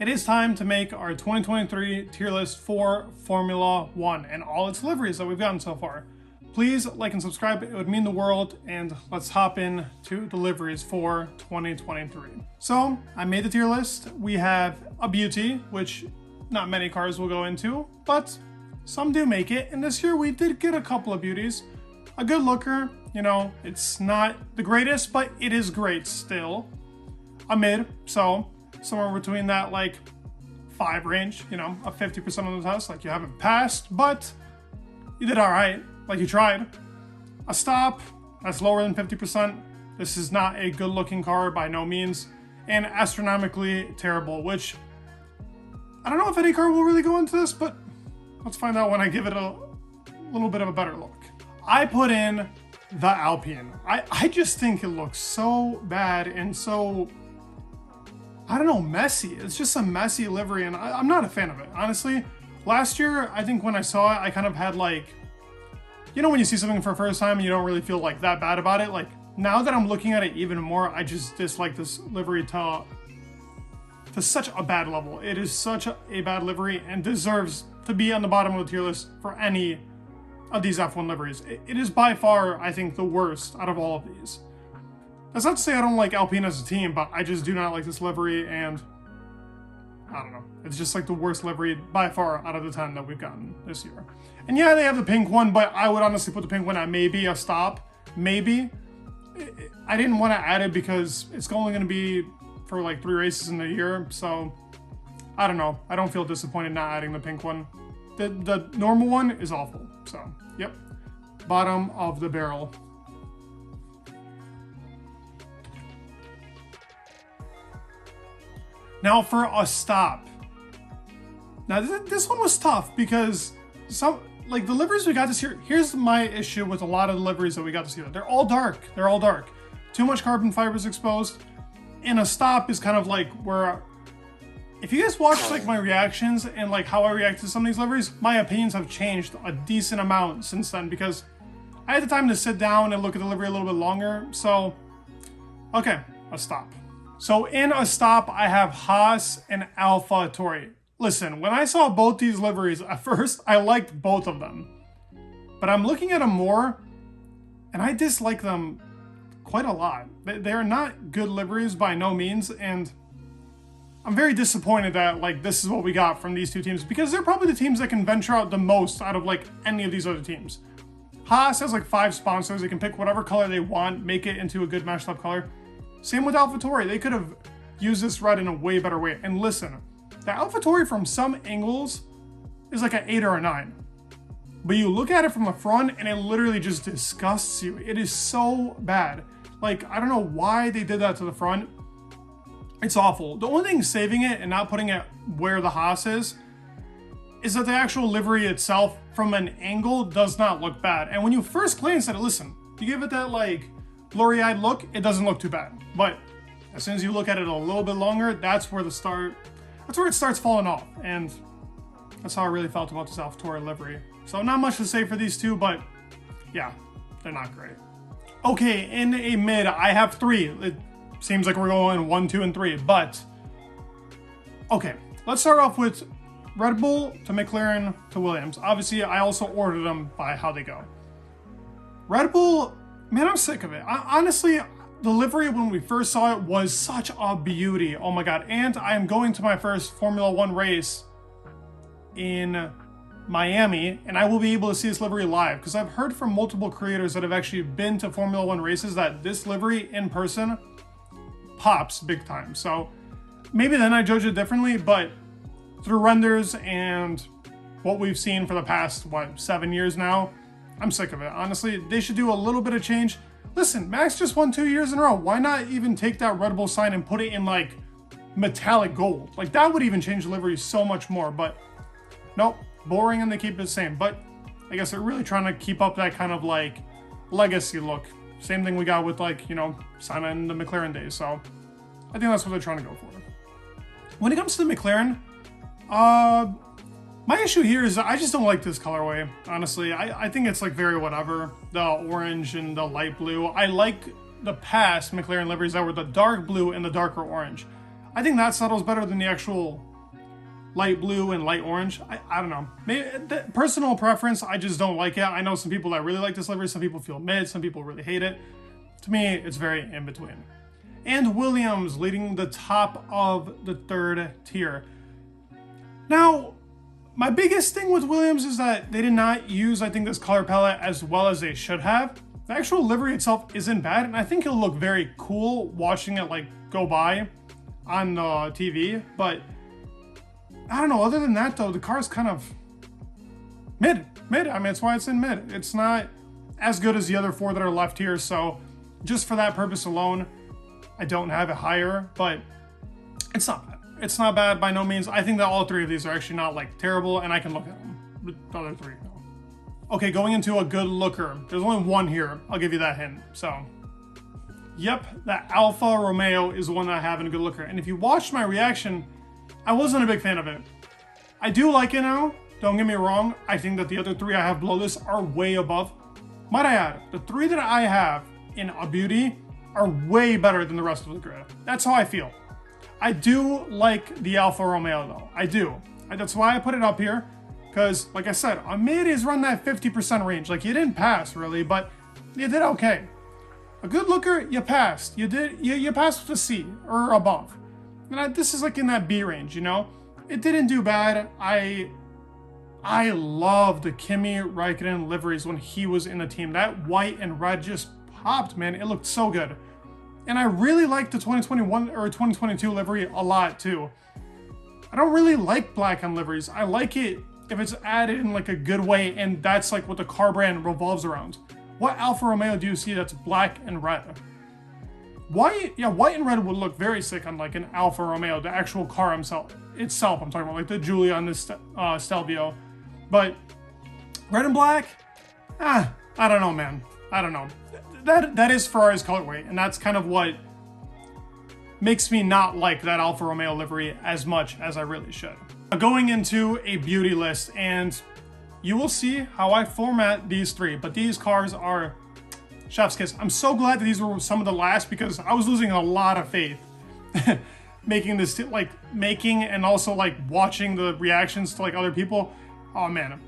It is time to make our 2023 tier list for Formula One and all its liveries that we've gotten so far. Please like and subscribe, it would mean the world, and let's hop in to the liveries for 2023. So I made the tier list. We have a beauty, which not many cars will go into, but some do make it. And this year we did get a couple of beauties. A good looker, you know, it's not the greatest, but it is great still. A mid, so somewhere between that like 5 range, you know, a 50% on the test, like you haven't passed, but you did all right, like you tried. A stop, that's lower than 50%. This is not a good looking car by no means, and astronomically terrible, which I don't know if any car will really go into this, but let's find out when I give it a little bit of a better look. I put in the Alpine. I just think it looks so bad and so, I don't know, messy. It's just a messy livery, and I'm not a fan of it, honestly. Last year, I think when I saw it, I kind of had like, you know, when you see something for the first time and you don't really feel like that bad about it. Like now that I'm looking at it even more, I just dislike this livery to such a bad level. It is such a bad livery and deserves to be on the bottom of the tier list for any of these F1 liveries. It is by far, I think, the worst out of all of these. That's not to say I don't like Alpine as a team, but I just do not like this livery, and I don't know. It's just like the worst livery by far out of the 10 that we've gotten this year. And yeah, they have the pink one, but I would honestly put the pink one at maybe a stop. Maybe. I didn't want to add it because it's only going to be for like 3 races in the year, so I don't know. I don't feel disappointed not adding the pink one. The normal one is awful, so yep. Bottom of the barrel. Now for a stop. Now this one was tough because some, like the liveries we got this year, here's my issue with a lot of the liveries that we got this year. They're all dark. They're all dark. Too much carbon fibers exposed. And a stop is kind of like where, if you guys watch like my reactions and like how I react to some of these liveries, my opinions have changed a decent amount since then because I had the time to sit down and look at the livery a little bit longer. So, okay, a stop. So in a stop, I have Haas and AlphaTauri. Listen, when I saw both these liveries, at first, I liked both of them. But I'm looking at them more, and I dislike them quite a lot. They're not good liveries by no means, and I'm very disappointed that like this is what we got from these two teams, because they're probably the teams that can venture out the most out of like any of these other teams. Haas has like 5 sponsors. They can pick whatever color they want, make it into a good mashed up color. Same with AlphaTauri. They could have used this red in a way better way. And listen, the AlphaTauri from some angles is like an 8 or a 9. But you look at it from the front and it literally just disgusts you. It is so bad. Like, I don't know why they did that to the front. It's awful. The only thing saving it and not putting it where the Haas is that the actual livery itself from an angle does not look bad. And when you first glance at it, listen, you give it that like blurry-eyed look, it doesn't look too bad. But as soon as you look at it a little bit longer, that's where it starts falling off. And that's how I really felt about this AlphaTauri livery. So not much to say for these two, but yeah, they're not great. Okay, in a mid, I have 3. It seems like we're going 1, 2, and 3, but okay, let's start off with Red Bull to McLaren to Williams. Obviously, I also ordered them by how they go. Red Bull, man, I'm sick of it. Honestly, the livery when we first saw it was such a beauty. Oh my God. And I am going to my first Formula One race in Miami, and I will be able to see this livery live because I've heard from multiple creators that have actually been to Formula One races that this livery in person pops big time. So maybe then I judge it differently, but through renders and what we've seen for the past, 7 years now, I'm sick of it. Honestly, they should do a little bit of change. Listen, Max just won 2 years in a row. Why not even take that Red Bull sign and put it in like metallic gold? Like that would even change the livery so much more, but nope, boring, and they keep it the same. But I guess they're really trying to keep up that kind of like legacy look. Same thing we got with like, you know, Simon in the McLaren days. So I think that's what they're trying to go for. When it comes to the McLaren, my issue here is I just don't like this colorway, honestly. I think it's like very whatever. The orange and the light blue. I like the past McLaren liveries that were the dark blue and the darker orange. I think that settles better than the actual light blue and light orange. I don't know. Maybe personal preference, I just don't like it. I know some people that really like this livery. Some people feel mid. Some people really hate it. To me, it's very in between. And Williams leading the top of the third tier. Now, my biggest thing with Williams is that they did not use, I think, this color palette as well as they should have. The actual livery itself isn't bad, and I think it'll look very cool watching it like go by on the TV, but I don't know. Other than that, though, the car is kind of mid. I mean, that's why it's in mid. It's not as good as the other four that are left here, so just for that purpose alone, I don't have it higher, but it's not bad. It's not bad by no means. I think that all three of these are actually not like terrible, and I can look at them. The other three, no. Okay, going into a good looker. There's only one here. I'll give you that hint. So, yep, that Alfa Romeo is the one that I have in a good looker. And if you watched my reaction, I wasn't a big fan of it. I do like it now. Don't get me wrong. I think that the other three I have below this are way above. Might I add, the three that I have in a beauty are way better than the rest of the grid. That's how I feel. I do like the Alfa Romeo though. I do. That's why I put it up here. Because, like I said, a mid is run that 50% range. Like, you didn't pass, really, but you did okay. A good looker, you passed. You passed with a C or above. And this is like in that B range, you know? It didn't do bad. I love the Kimi Räikkönen liveries when he was in the team. That white and red just popped, man. It looked so good. And I really like the 2021 or 2022 livery a lot, too. I don't really like black on liveries. I like it if it's added in like a good way, and that's like what the car brand revolves around. What Alfa Romeo do you see that's black and red? White and red would look very sick on like an Alfa Romeo, the actual car itself. I'm talking about like the Giulia on this Stelvio. But red and black, I don't know, man. I don't know. That is Ferrari's colorway, and that's kind of what makes me not like that Alfa Romeo livery as much as I really should. Going into a beauty list, and you will see how I format these three, but these cars are chef's kiss. I'm so glad that these were some of the last, because I was losing a lot of faith making this, making and also like watching the reactions to like other people. Oh man,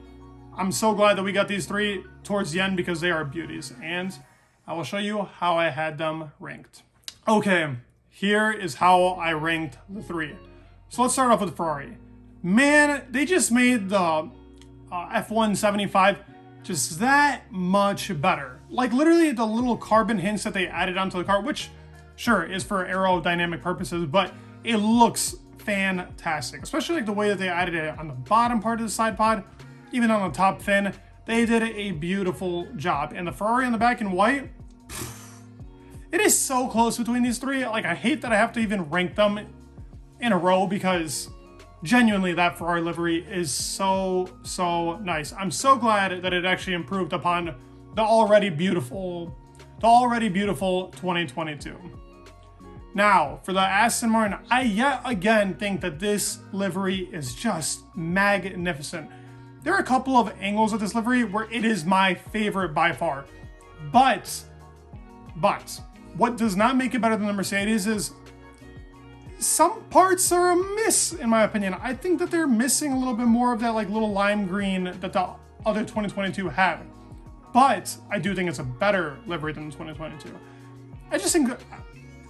I'm so glad that we got these three towards the end, because they are beauties, and I will show you how I had them ranked. Okay, here is how I ranked the three. So let's start off with Ferrari. Man, they just made the F175 just that much better. Like literally the little carbon hints that they added onto the car, which sure is for aerodynamic purposes, but it looks fantastic. Especially like the way that they added it on the bottom part of the side pod, even on the top fin. They did a beautiful job. And the Ferrari on the back in white, it is so close between these three. Like, I hate that I have to even rank them in a row, because genuinely that Ferrari livery is so nice. I'm so glad that it actually improved upon the already beautiful 2022. Now, for the Aston Martin, I yet again think that this livery is just magnificent. There are a couple of angles of this livery where it is my favorite by far. But what does not make it better than the Mercedes is some parts are amiss, in my opinion. I think that they're missing a little bit more of that like little lime green that the other 2022 had. But I do think it's a better livery than the 2022. I just think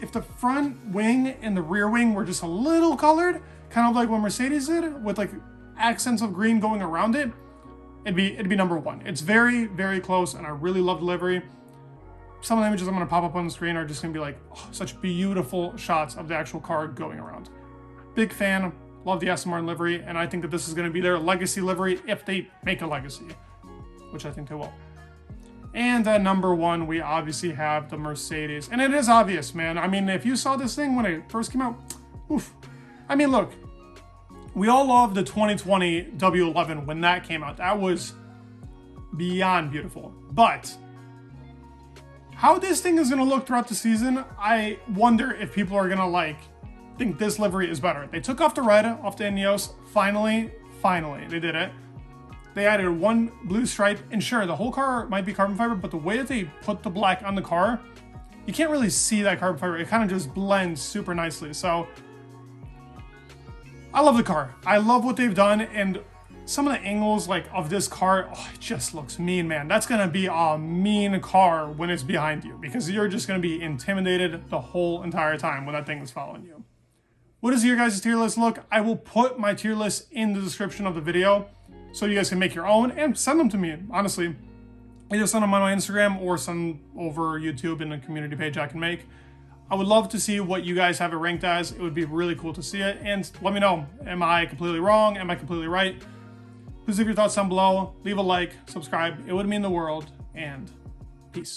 if the front wing and the rear wing were just a little colored, kind of like what Mercedes did, with like accents of green going around it, it'd be number one. It's very close, and I really love the livery. Some of the images I'm going to pop up on the screen are just going to be like such beautiful shots of the actual car going around. Big fan, love the Aston Martin livery, and I think that this is going to be their legacy livery if they make a legacy, which I think they will. And at number one, we obviously have the Mercedes. And it is obvious, man. I mean, if you saw this thing when it first came out, oof. I mean, look, we all loved the 2020 W11 when that came out. That was beyond beautiful. But how this thing is going to look throughout the season, I wonder if people are going to think this livery is better. They took off the red off the Ineos. Finally, they did it. They added one blue stripe, and sure, the whole car might be carbon fiber, but the way that they put the black on the car, you can't really see that carbon fiber. It kind of just blends super nicely. So I love the car. I love what they've done, and some of the angles like of this car, oh, it just looks mean, man. That's gonna be a mean car when it's behind you, because you're just gonna be intimidated the whole entire time when that thing is following you. What does your guys' tier list look? I will put my tier list in the description of the video so you guys can make your own and send them to me, honestly. Either send them on my Instagram or send over YouTube in a community page I can make. I would love to see what you guys have it ranked as. It would be really cool to see it. And let me know, am I completely wrong? Am I completely right? Please leave your thoughts down below. Leave a like, subscribe. It would mean the world. And peace.